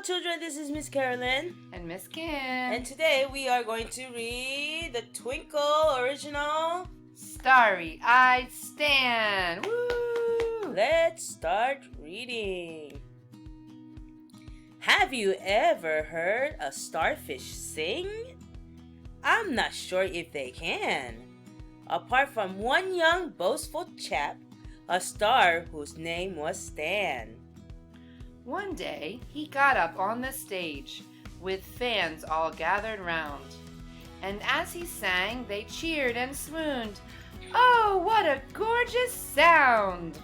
children, this is Miss Carolyn. And Miss Kim. And today we are going to read the Twinkle original Starry-Eyed Stan. Woo! Let's start reading. Have you ever heard a starfish sing? I'm not sure if they can. Apart from one young boastful chap, a star whose name was Stan. One day, he got up on the stage, with fans all gathered round. And as he sang, they cheered and swooned. Oh, what a gorgeous sound!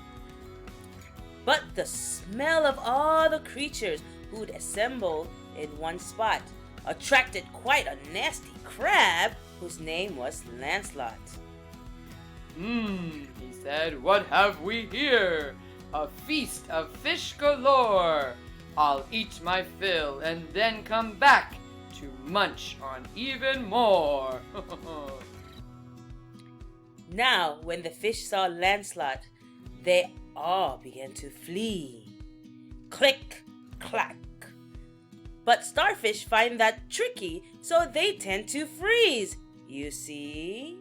But the smell of all the creatures who'd assembled in one spot attracted quite a nasty crab whose name was Lancelot. He said, what have we here? A feast of fish galore. I'll eat my fill and then come back to munch on even more. Now, when the fish saw Lancelot, they all began to flee. Click, clack. But starfish find that tricky, so they tend to freeze. You see?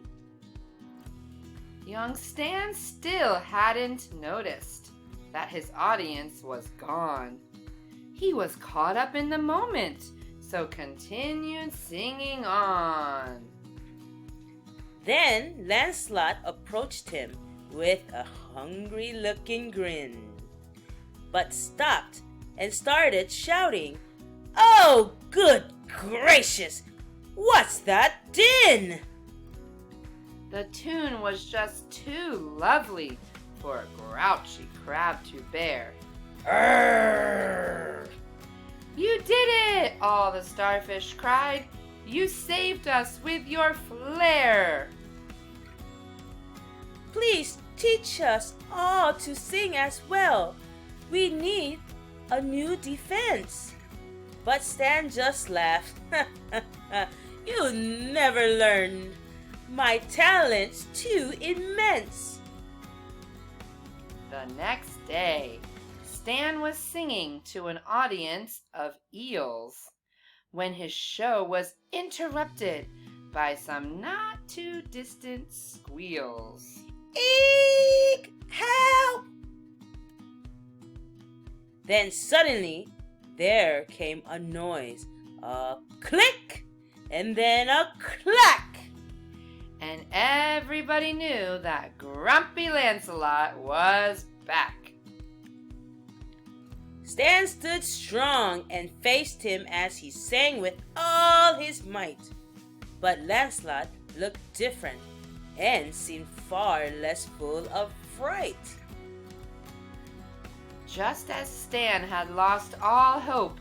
Young Stan still hadn't noticed that his audience was gone. He was caught up in the moment, so continued singing on. Then Lancelot approached him with a hungry-looking grin, but stopped and started shouting, "Oh, good gracious! What's that din?" The tune was just too lovely for a grouchy crab to bear. Arrgh! You did it! All the starfish cried. You saved us with your flair. Please teach us all to sing as well. We need a new defense. But Stan just laughed. You'll never learn. My talent's too immense. The next day, Stan was singing to an audience of eels when his show was interrupted by some not too distant squeals. Eek! Help! Then suddenly, there came a noise, a click, and then a clack. And everybody knew that Grumpy Lancelot was back. Stan stood strong and faced him as he sang with all his might. But Lancelot looked different and seemed far less full of fright. Just as Stan had lost all hope,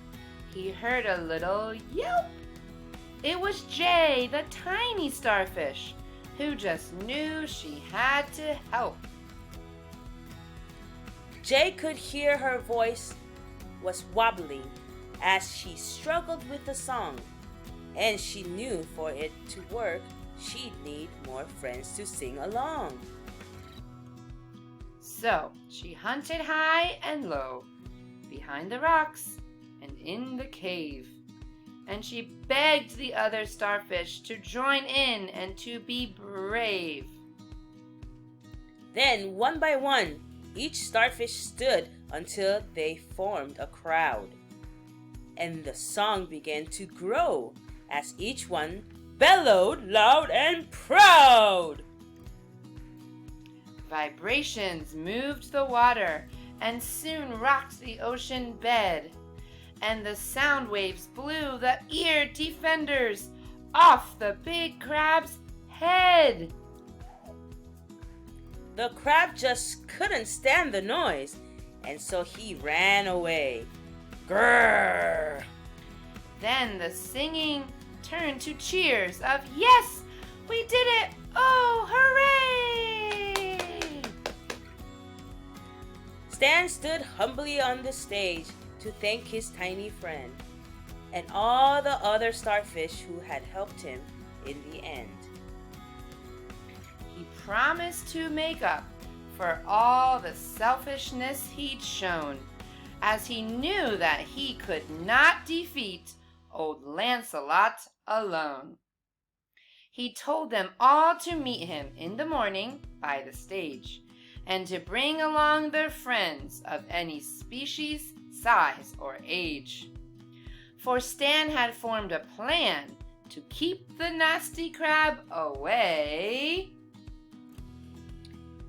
he heard a little yelp. It was Jay, the tiny starfish, who just knew she had to help. Jay could hear her voice was wobbling as she struggled with the song, and she knew for it to work, she'd need more friends to sing along. So she hunted high and low, behind the rocks and in the cave, and she begged the other starfish to join in and to be brave. Then, one by one, each starfish stood until they formed a crowd. And the song began to grow as each one bellowed loud and proud. Vibrations moved the water and soon rocked the ocean bed. And the sound waves blew the ear defenders off the big crab's head. The crab just couldn't stand the noise, and so he ran away. Grrr! Then the singing turned to cheers of, "Yes, we did it! Oh, hooray!" Stan stood humbly on the stage to thank his tiny friend and all the other starfish who had helped him in the end. He promised to make up for all the selfishness he'd shown as he knew that he could not defeat old Lancelot alone. He told them all to meet him in the morning by the stage, and to bring along their friends of any species, size, or age. For Stan had formed a plan to keep the nasty crab away.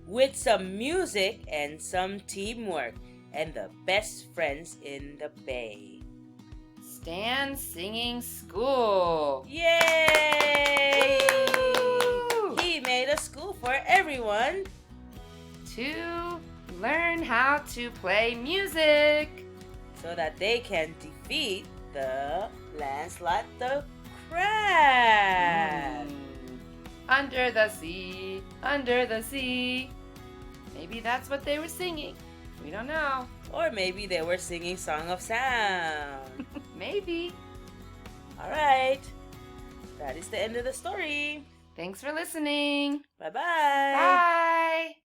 With some music and some teamwork, and the best friends in the bay. Stan singing school. Yay! Woo! He made a school for everyone To learn how to play music. so that they can defeat the Lancelot the crab. Under the sea, under the sea. Maybe that's what they were singing. We don't know. Or maybe they were singing Song of Sound. Maybe. All right. That is the end of the story. Thanks for listening. Bye-bye. Bye.